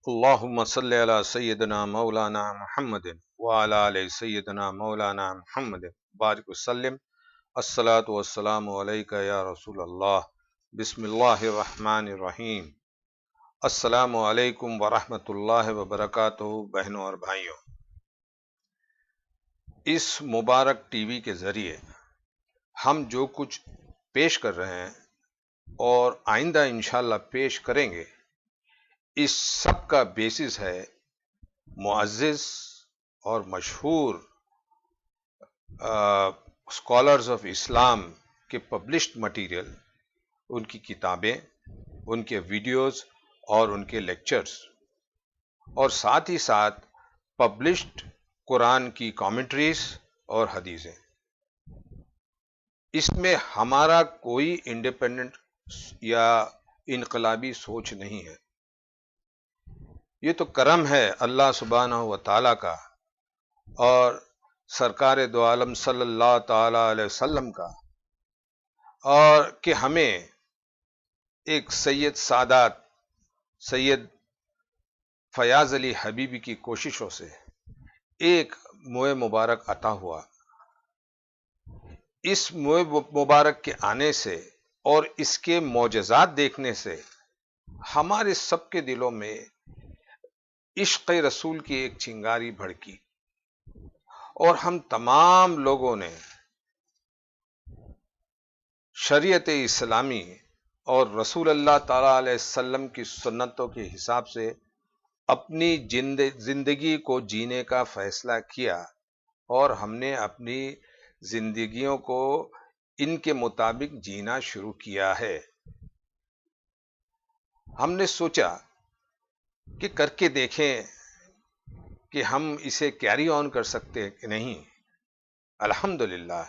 اللهم صل على سيدنا مولانا محمد وعلى آل سيدنا مولانا محمد بارک وسلم. الصلاة والسلام علیک یا رسول اللہ. بسم اللہ الرحمن الرحیم. السلام علیکم ورحمۃ اللہ وبرکاتہ. بہنوں اور بھائیوں، اس مبارک ٹی وی کے ذریعے ہم جو کچھ پیش کر رہے ہیں اور آئندہ انشاءاللہ پیش کریں گے، اس سب کا بیسس ہے معزز اور مشہور اسکالرز آف اسلام کے پبلشڈ مٹیریل، ان کی کتابیں، ان کے ویڈیوز اور ان کے لیکچرز، اور ساتھ ہی ساتھ پبلشڈ قرآن کی کامنٹریز اور حدیثیں. اس میں ہمارا کوئی انڈیپینڈنٹ یا انقلابی سوچ نہیں ہے. یہ تو کرم ہے اللہ سبحانہ و تعالیٰ کا اور سرکار دو عالم صلی اللہ تعالی علیہ وسلم کا، اور کہ ہمیں ایک سید سادات سید فیاض علی حبیبی کی کوششوں سے ایک موئے مبارک عطا ہوا. اس موئے مبارک کے آنے سے اور اس کے معجزات دیکھنے سے ہمارے سب کے دلوں میں عشق رسول کی ایک چنگاری بھڑکی، اور ہم تمام لوگوں نے شریعت اسلامی اور رسول اللہ تعالی علیہ وسلم کی سنتوں کے حساب سے اپنی زندگی کو جینے کا فیصلہ کیا، اور ہم نے اپنی زندگیوں کو ان کے مطابق جینا شروع کیا ہے. ہم نے سوچا کہ کر کے دیکھیں کہ ہم اسے کیری آن کر سکتے ہیں کہ نہیں. الحمدللہ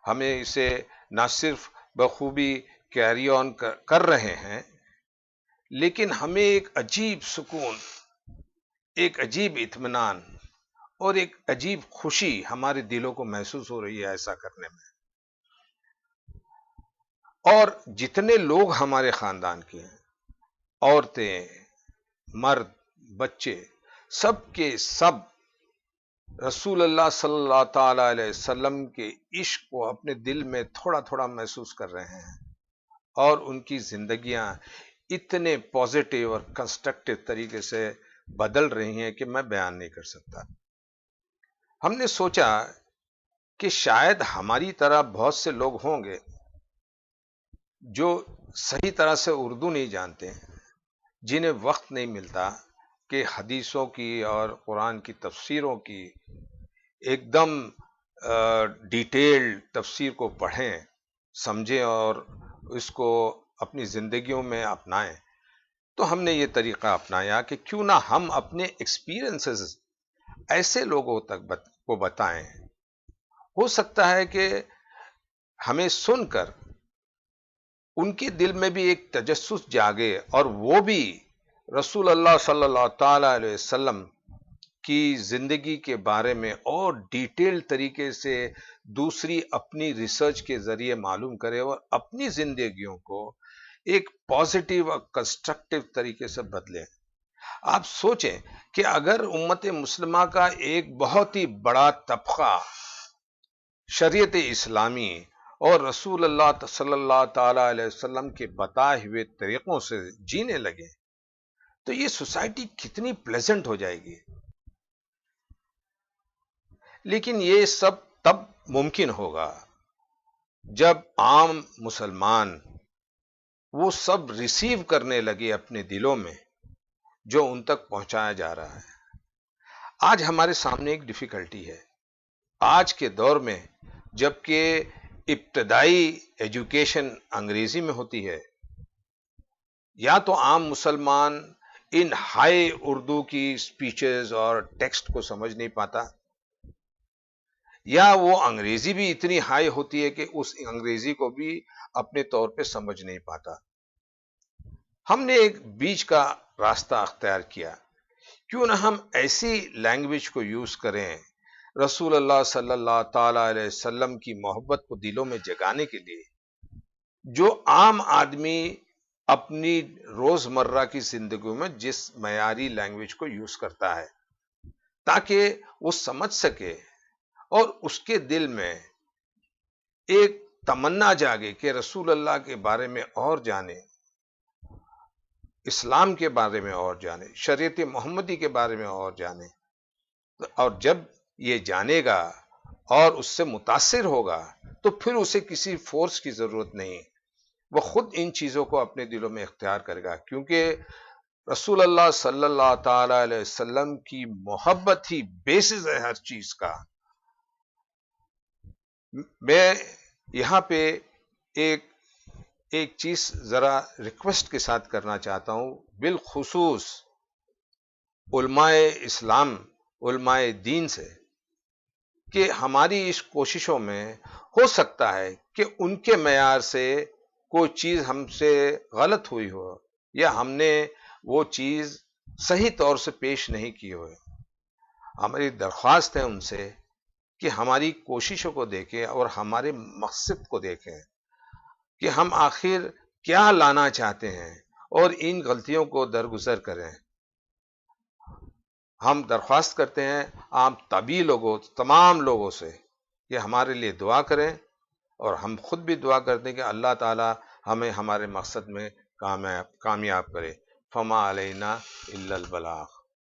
ہمیں اسے نہ صرف بخوبی کیری آن کر رہے ہیں، لیکن ہمیں ایک عجیب سکون، ایک عجیب اطمینان اور ایک عجیب خوشی ہمارے دلوں کو محسوس ہو رہی ہے ایسا کرنے میں. اور جتنے لوگ ہمارے خاندان کے ہیں، عورتیں، مرد، بچے، سب کے سب رسول اللہ صلی اللہ تعالی علیہ وسلم کے عشق کو اپنے دل میں تھوڑا تھوڑا محسوس کر رہے ہیں، اور ان کی زندگیاں اتنے پازیٹیو اور کنسٹرکٹیو طریقے سے بدل رہی ہیں کہ میں بیان نہیں کر سکتا. ہم نے سوچا کہ شاید ہماری طرح بہت سے لوگ ہوں گے جو صحیح طرح سے اردو نہیں جانتے، جنہیں وقت نہیں ملتا کہ حدیثوں کی اور قرآن کی تفسیروں کی ایک دم ڈیٹیلڈ تفسیر کو پڑھیں، سمجھیں اور اس کو اپنی زندگیوں میں اپنائیں. تو ہم نے یہ طریقہ اپنایا کہ کیوں نہ ہم اپنے ایکسپیرینسز ایسے لوگوں تک کو بتائیں. ہو سکتا ہے کہ ہمیں سن کر ان کے دل میں بھی ایک تجسس جاگے، اور وہ بھی رسول اللہ صلی اللہ تعالی علیہ وسلم کی زندگی کے بارے میں اور ڈیٹیل طریقے سے دوسری اپنی ریسرچ کے ذریعے معلوم کرے، اور اپنی زندگیوں کو ایک پازیٹیو اور کنسٹرکٹیو طریقے سے بدلے. آپ سوچیں کہ اگر امت مسلمہ کا ایک بہت ہی بڑا طبقہ شریعت اسلامی اور رسول اللہ صلی اللہ تعالی علیہ وسلم کے بتائے ہوئے طریقوں سے جینے لگے، تو یہ سوسائٹی کتنی پلیزنٹ ہو جائے گی. لیکن یہ سب تب ممکن ہوگا جب عام مسلمان وہ سب ریسیو کرنے لگے اپنے دلوں میں جو ان تک پہنچایا جا رہا ہے. آج ہمارے سامنے ایک ڈیفیکلٹی ہے. آج کے دور میں جبکہ ابتدائی ایجوکیشن انگریزی میں ہوتی ہے، یا تو عام مسلمان ان ہائی اردو کی سپیچز اور ٹیکسٹ کو سمجھ نہیں پاتا، یا وہ انگریزی بھی اتنی ہائی ہوتی ہے کہ اس انگریزی کو بھی اپنے طور پہ سمجھ نہیں پاتا. ہم نے ایک بیچ کا راستہ اختیار کیا. کیوں نہ ہم ایسی لینگویج کو یوز کریں رسول اللہ صلی اللہ تعالی علیہ وسلم کی محبت کو دلوں میں جگانے کے لیے، جو عام آدمی اپنی روزمرہ کی زندگی میں جس معیاری لینگویج کو یوز کرتا ہے، تاکہ وہ سمجھ سکے اور اس کے دل میں ایک تمنا جاگے کہ رسول اللہ کے بارے میں اور جانے، اسلام کے بارے میں اور جانے، شریعت محمدی کے بارے میں اور جانے۔ اور جب یہ جانے گا اور اس سے متاثر ہوگا تو پھر اسے کسی فورس کی ضرورت نہیں، وہ خود ان چیزوں کو اپنے دلوں میں اختیار کرے گا، کیونکہ رسول اللہ صلی اللہ تعالی علیہ وسلم کی محبت ہی بیسس ہے ہر چیز کا۔ میں یہاں پہ ایک ایک چیز ذرا ریکویسٹ کے ساتھ کرنا چاہتا ہوں، بالخصوص علماء اسلام، علماء دین سے، کہ ہماری اس کوششوں میں ہو سکتا ہے کہ ان کے معیار سے کوئی چیز ہم سے غلط ہوئی ہو، یا ہم نے وہ چیز صحیح طور سے پیش نہیں کی ہو۔ ہماری درخواست ہے ان سے کہ ہماری کوششوں کو دیکھیں اور ہمارے مقصد کو دیکھیں کہ ہم آخر کیا لانا چاہتے ہیں اور ان غلطیوں کو درگزر کریں۔ ہم درخواست کرتے ہیں عام طبی لوگوں، تمام لوگوں سے کہ ہمارے لیے دعا کریں، اور ہم خود بھی دعا کرتے ہیں کہ اللہ تعالی ہمیں ہمارے مقصد میں کامیاب کرے۔ فما علینا الا البلاغ۔